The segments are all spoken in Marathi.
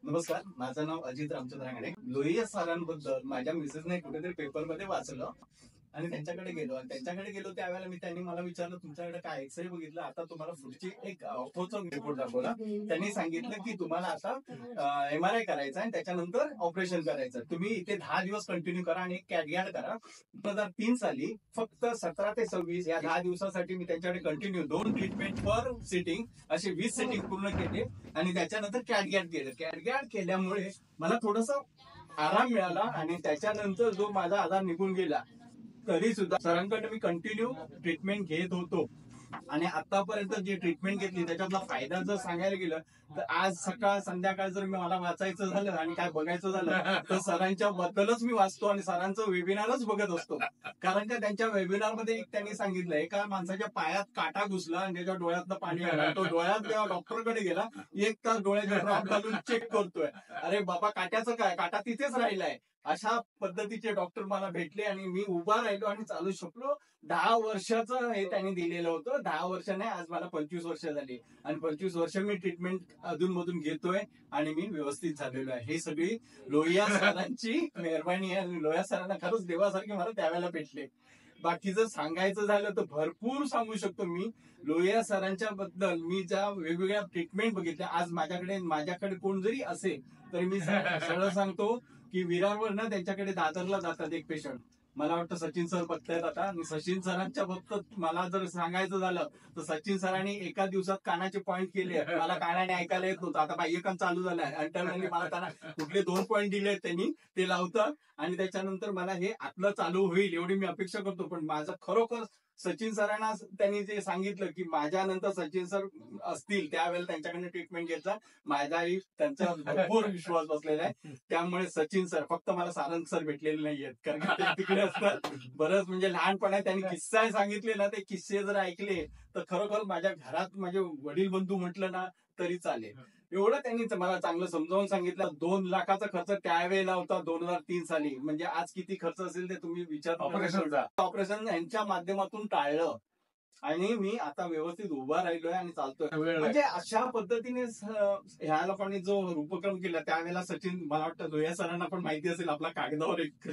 नमस्कार, माझं नाव अजित रामचंद्र रांगणे. लोहिया सरांबद्दल माझ्या मिसेसने कुठेतरी पेपरमध्ये वाचलं आणि त्यांच्याकडे गेलो त्यावेळेला त्यांनी मला विचारलं, तुमच्याकडे काय एक्सरे बघितलं, आता तुम्हाला पुढची एक ऑर्थोचा रिपोर्ट दाखवला. त्यांनी सांगितलं की तुम्हाला आता MRI करायचा आणि त्याच्यानंतर ऑपरेशन करायचं. तुम्ही इथे 10 दिवस कंटिन्यू करा आणि कॅटगॅट करा. 2003 साली फक्त 17 ते 26 या 10 दिवसासाठी मी त्यांच्याकडे कंटिन्यू 2 ट्रीटमेंट पर सिटिंग असे 20 सिटिंग पूर्ण केले आणि त्याच्यानंतर कॅटगॅट केलं. कॅटगॅट केल्यामुळे मला थोडासा आराम मिळाला आणि त्याच्यानंतर जो माझा आजार निघून गेला, तरी सुद्धा सरांकडे मी कंटिन्यू ट्रीटमेंट घेत होतो. आणि आतापर्यंत जी ट्रीटमेंट घेतली त्याच्यातला फायदा जर सांगायला गेलं तर आज सकाळ संध्याकाळ जर मला वाचायचं झालं आणि काय बघायचं झालं तर सरांच्या बद्दलच मी वाचतो आणि सरांचं वेबिनारच बघत असतो. कारण का त्यांच्या वेबिनार मध्ये एक त्यांनी सांगितलं, एका माणसाच्या पायात काटा घुसला आणि त्याच्या डोळ्यातनं पाणी आलं. तो डोळ्यात तेव्हा डॉक्टरकडे गेला, 1 तास डोळ्याचे ड्रॉप घालून चेक करतोय. अरे बाबा, काट्याचं काय, काटा तिथेच राहिलाय. अशा पद्धतीचे डॉक्टर मला भेटले आणि मी उभा राहिलो आणि चालू शकलो. 10 वर्षाचं हे त्यांनी दिलेलं होतं. 10 वर्ष नाही, आज मला 25 वर्ष झाली आणि 25 वर्ष मी ट्रीटमेंट अधूनमधून घेतोय आणि मी व्यवस्थित झालेलो आहे. हे सगळी लोहिया सरांची मेहरबानी आहे आणि लोहिया सरांना खरंच देवासारखे मला त्यावेळेला भेटले. बाकी जर सांगायचं झालं तर भरपूर सांगू शकतो मी लोहिया सरांच्या बद्दल. मी ज्या वेगवेगळ्या ट्रीटमेंट बघितल्या, आज माझ्याकडे कोण जरी असेल तरी मी सरळ सांगतो की विरारवर ना त्यांच्याकडे दादरला जातात एक पेशंट, मला वाटतं सचिन सर बघतायत आता. आणि सचिन सरांच्या बाबतीत मला जर सांगायचं झालं तर सचिन सरांनी एका दिवसात कानाचे पॉईंट केले. मला कानाने ऐकायला येत नव्हतं, आता बाह्य कान चालू झालंय आणि त्यांनी मला कुठले 2 पॉईंट दिले त्यांनी, ते लावतं आणि त्याच्यानंतर मला हे आतलं चालू होईल एवढी मी अपेक्षा करतो. पण माझं खरोखर सचिन सरांना त्यांनी जे सांगितलं की माझ्यानंतर सचिन सर असतील त्यावेळेला त्यांच्याकडे ट्रीटमेंट घ्यायचा, माझाही त्यांचा भरपूर विश्वास बसलेला आहे. त्यामुळे सचिन सर, फक्त मला सारंग सर भेटलेले नाहीयेत कारण ते तिकडे असतात. बरंच म्हणजे लहानपणात त्यांनी किस्से सांगितले ना, ते किस्से जर ऐकले तर खरोखर माझ्या घरात माझे वडील बंधू म्हटलं ना तरी चालेल. एवढं त्यांनी मला चांगलं समजावून सांगितलं. 2 लाखाचा खर्च त्यावेळेला होता 2003 साली. म्हणजे आज किती खर्च असेल ते तुम्ही विचार. ऑपरेशन यांच्या माध्यमातून टाळलं आणि मी आता व्यवस्थित उभा राहिलोय आणि चालतोय. म्हणजे अशा पद्धतीने ह्या लोकांनी जो उपक्रम केला त्यावेळेला सचिन, मला वाटतं लोहिया सरांना पण माहिती असेल, आपला कागदावर एक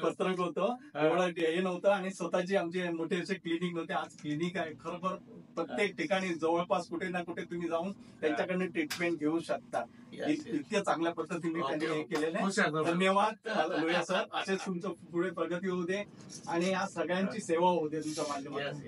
पत्रक होतं, एवढं हे नव्हतं आणि स्वतःची आमचे मोठे असे क्लिनिक नव्हते. आज क्लिनिक आहे. खरोखर प्रत्येक ठिकाणी जवळपास कुठे ना कुठे तुम्ही जाऊन त्यांच्याकडनं ट्रीटमेंट घेऊ शकता. इतक्या चांगल्या पद्धतीने त्यांनी हे केलेलं आहे. धन्यवाद लोहिया सर. असेच तुमचं पुढे प्रगती होऊ दे आणि या सगळ्यांची सेवा होऊ दे तुमच्या माध्यमातून.